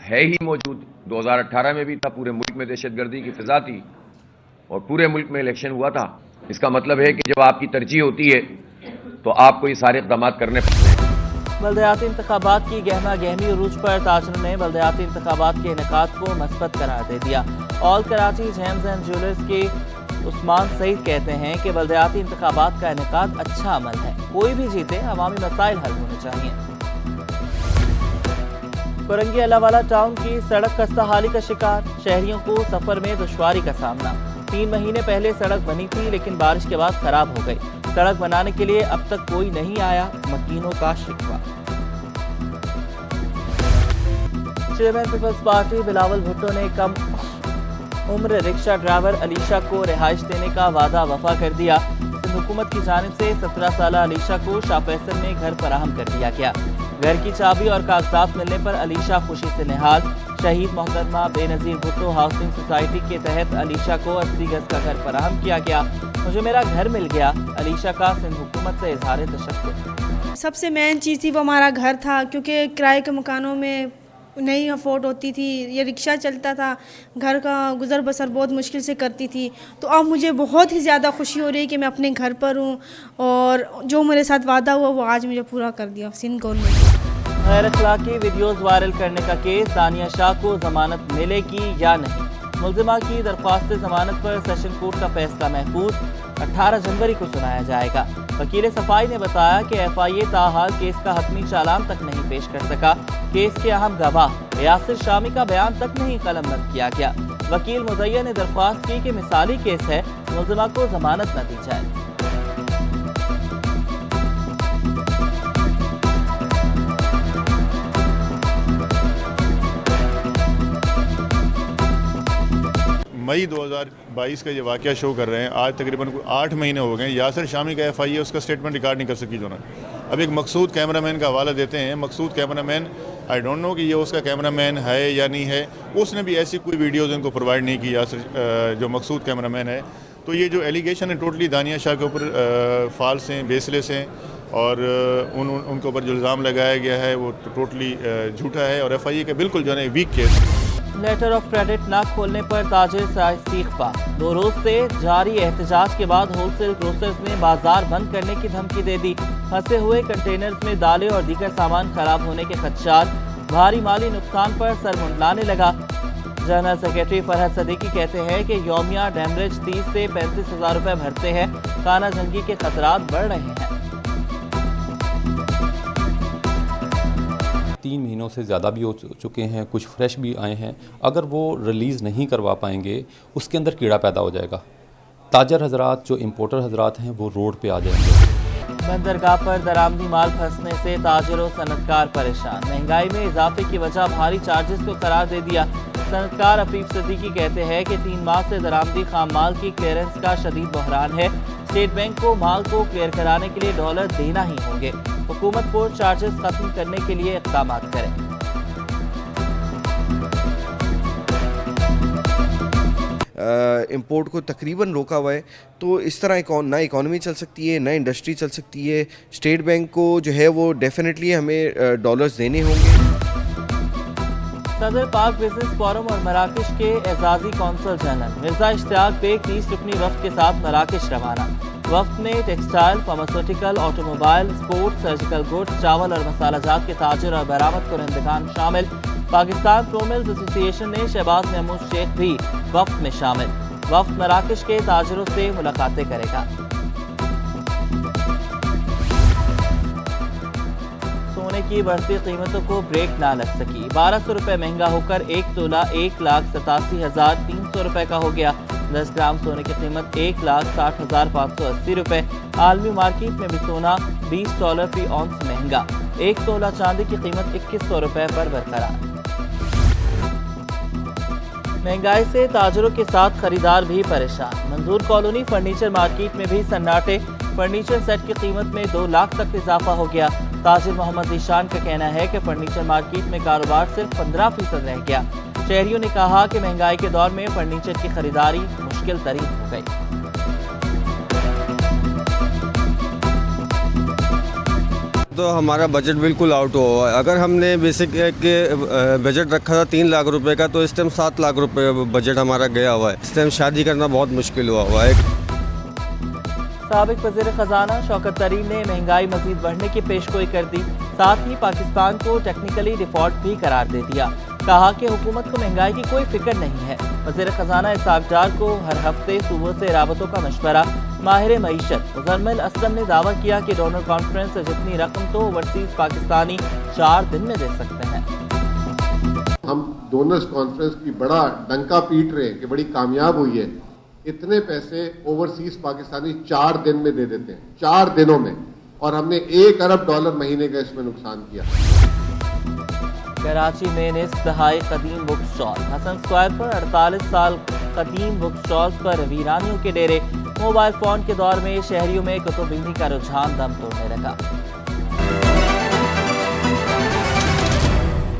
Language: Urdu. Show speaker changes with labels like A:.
A: ہے ہی موجود. 2018 میں بھی تھا, پورے ملک میں دہشت گردی کی فضا تھی اور پورے ملک میں الیکشن ہوا تھا. اس کا مطلب ہے کہ جب آپ کی ترجیح ہوتی ہے تو آپ کو یہ سارے اقدامات کرنے پڑتے ہیں.
B: بلدیاتی انتخابات کی گہما گہمی عروج پر تاجروں نے بلدیاتی انتخابات کے انعقاد کو مثبت قرار دے دیا. آل کراچی جیمز اینڈ جیولرز کے عثمان سعید کہتے ہیں کہ بلدیاتی انتخابات کا انعقاد اچھا عمل ہے. کوئی بھی جیتے, عوامی مسائل حل ہونے چاہیے. فرنگی اللہ والا ٹاؤن کی سڑک خستہ حالی کا شکار, شہریوں کو سفر میں دشواری کا سامنا. 3 مہینے پہلے سڑک بنی تھی لیکن بارش کے بعد خراب ہو گئی. سڑک بنانے کے لیے اب تک کوئی نہیں آیا, مکینوں کا شکوہ. چیئرمین پیپلز پارٹی بلاول بھٹو نے کم عمر رکشہ ڈرائیور علیشہ کو رہائش دینے کا وعدہ وفا کر دیا. سندھ حکومت کی جانب سے 17 سالہ علیشہ کو شاہ فیصل میں گھر فراہم کر دیا گیا. گھر کی چابی اور کاغذات ملنے پر علیشہ خوشی سے نہال. شہید محترمہ بے نظیر بھٹو ہاؤسنگ سوسائٹی کے تحت علیشہ کو 80 گز کا گھر فراہم کیا گیا. مجھے میرا گھر مل گیا, علیشہ کا سندھ حکومت سے اظہار تشکر.
C: سب سے مین چیز تھی وہ ہمارا گھر تھا, کیونکہ کرائے کے مکانوں میں نہیں افورڈ ہوتی تھی. یہ رکشہ چلتا تھا, گھر کا گزر بسر بہت مشکل سے کرتی تھی. تو اب مجھے بہت ہی زیادہ خوشی ہو رہی ہے کہ میں اپنے گھر پر ہوں اور جو میرے ساتھ وعدہ ہوا وہ آج مجھے پورا کر دیا سندھ گورنمنٹ.
B: غیر اخلاقی ویڈیوز وائرل کرنے کا کیس, دانیہ شاہ کو ضمانت ملے گی یا نہیں. ملزمہ کی درخواست ضمانت پر سیشن کورٹ کا فیصلہ محفوظ, 18 جنوری کو سنایا جائے گا. وکیل صفائی نے بتایا کہ FIA تاحال کیس کا حتمی چالان تک نہیں پیش کر سکا. کیس کے اہم گواہ یاسر شامی کا بیان تک نہیں قلم بند کیا گیا. وکیل مدعیہ نے درخواست کی کہ مثالی کیس ہے, ملزمہ کو ضمانت نہ دی جائے.
D: مئی 2022 کا یہ واقعہ شو کر رہے ہیں. آج تقریباً 8 مہینے ہو گئے ہیں. یاسر شامی کا FIA اس کا سٹیٹمنٹ ریکارڈ نہیں کر سکی جو نا. اب ایک مقصود کیمرہ مین کا حوالہ دیتے ہیں. مقصود camera main I don't know کہ یہ اس کا کیمرہ مین ہے یا نہیں ہے. اس نے بھی ایسی کوئی ویڈیوز ان کو پرووائڈ نہیں کی یاسر جو مقصود کیمرہ مین ہے. تو یہ جو ایلیگیشن ہے ٹوٹلی دانیہ شاہ کے اوپر فالس ہیں, بیس لیس ہیں, اور ان کے اوپر جو الزام لگایا گیا ہے وہ ٹوٹلی جھوٹا ہے. اور FIA کا بالکل جو ہے weak case.
B: Letter of credit نہ کھولنے پر تاجر سیخ پا. 2 روز سے جاری احتجاج کے بعد ہول سیل گروسرز نے بازار بند کرنے کی دھمکی دے دی. پھنسے ہوئے کنٹینرز میں دالیں اور دیگر سامان خراب ہونے کے خدشات, بھاری مالی نقصان پر سر منڈلانے لگا. جنرل سیکرٹری فرحت صدیقی کہتے ہیں کہ یومیہ ڈیمریج 30 سے 35 ہزار روپے بھرتے ہیں. خانہ جنگی کے خطرات بڑھ رہے ہیں.
E: 3 مہینوں سے زیادہ بھی ہو چکے ہیں, کچھ فریش بھی آئے ہیں. اگر وہ ریلیز نہیں کروا پائیں گے اس کے اندر کیڑا پیدا ہو جائے گا. تاجر حضرات جو امپورٹر حضرات ہیں وہ روڈ پہ آ جائیں گے.
B: بندرگاہ پر درآمدی مال پھنسنے سے تاجر و صنعتکار پریشان. مہنگائی میں اضافے کی وجہ بھاری چارجز کو قرار دے دیا. صنعتکار عفیف صدیقی کہتے ہیں کہ 3 ماہ سے درآمدی خام مال کی کلیئرنس کا شدید بحران ہے. اسٹیٹ بینک کو مال کو کلیئر کرانے کے لیے ڈالر دینا ہی ہوں گے. حکومت پورٹ چارجز ختم کرنے کے لیے اقدامات کرے.
F: امپورٹ کو تقریباً روکا ہوا ہے. تو اس طرح نہ اکانومی چل سکتی ہے نہ انڈسٹری چل سکتی ہے. اسٹیٹ بینک کو جو ہے وہ ڈیفینیٹلی ہمیں ڈالرز دینے ہوں گے.
B: صدر پاک بزنس فورم اور مراکش کے اعزازی کونسل جنرل مرزا اشتیاق بیگ 30 رکنی وفد کے ساتھ مراکش روانہ. وفد میں textile, pharmaceutical, auto mobile, sport, surgical goods, چاول اور مسالہ جات کے تاجر اور برآمد کنندگان شامل. پاکستان فلو ملز ایسوسی ایشن نے شہباز محمود شیخ بھی وفد میں شامل. وفد مراکش کے تاجروں سے ملاقاتیں کرے گا. سونے کی بڑھتی قیمتوں کو بریک نہ لگ سکی. 1200 روپے مہنگا ہو کر 1 تولہ 1,87,300 روپے کا ہو گیا. 10 گرام سونے کی قیمت 1,60,580 روپے. عالمی مارکیٹ میں بھی سونا $20 فی اونس مہنگا. 1 تولہ چاندی کی قیمت 2100 روپے پر برقرار. مہنگائی سے تاجروں کے ساتھ خریدار بھی پریشان. منظور کالونی فرنیچر مارکیٹ میں بھی سناٹے. فرنیچر سیٹ کی قیمت میں 2 لاکھ تک اضافہ ہو گیا. تاجر محمد ذیشان کا کہنا ہے کہ فرنیچر مارکیٹ میں کاروبار صرف 15% رہ گیا. شہریوں نے کہا کہ مہنگائی کے دور میں فرنیچر کی خریداری مشکل ترین ہو گئی.
G: تو ہمارا بجٹ بالکل آؤٹ ہوا ہے. اگر ہم نے بیسک کے بجٹ رکھا تھا 3 لاکھ روپے کا تو اس ٹائم 7 لاکھ روپے بجٹ ہمارا گیا ہوا ہے. اس ٹائم شادی کرنا بہت مشکل ہوا ہے.
B: سابق وزیر خزانہ شوکت طرین نے مہنگائی مزید بڑھنے کی پیشگوئی کر دی. ساتھ ہی پاکستان کو ٹیکنیکلی ڈیفالٹ بھی قرار دے دیا. کہا کہ حکومت کو مہنگائی کی کوئی فکر نہیں ہے. وزیر خزانہ اسحاق ڈار کو ہر ہفتے صوبوں سے رابطوں کا مشورہ. ماہر معیشت مزمل اسلم نے دعویٰ کیا کہ ڈونر کانفرنس سے جتنی رقم تو اوورسیز پاکستانی 4 دن میں دے سکتے ہیں.
H: ہم ڈونرز کانفرنس کی بڑا ڈنکا پیٹ رہے ہیں کہ بڑی کامیاب ہوئی ہے. اتنے پیسے اوورسیز پاکستانی 4 دن میں دے دیتے ہیں, 4 دنوں میں, اور ہم نے $1 ارب مہینے کا اس میں نقصان کیا.
B: کراچی میں نصف دہائی قدیم بک اسٹال. حسن اسکوائر پر 48 سال قدیم بک اسٹالز پر ویرانیوں کے ڈیرے. موبائل فون کے دور میں شہریوں میں کتب بینی کا رجحان دم توڑنے لگا.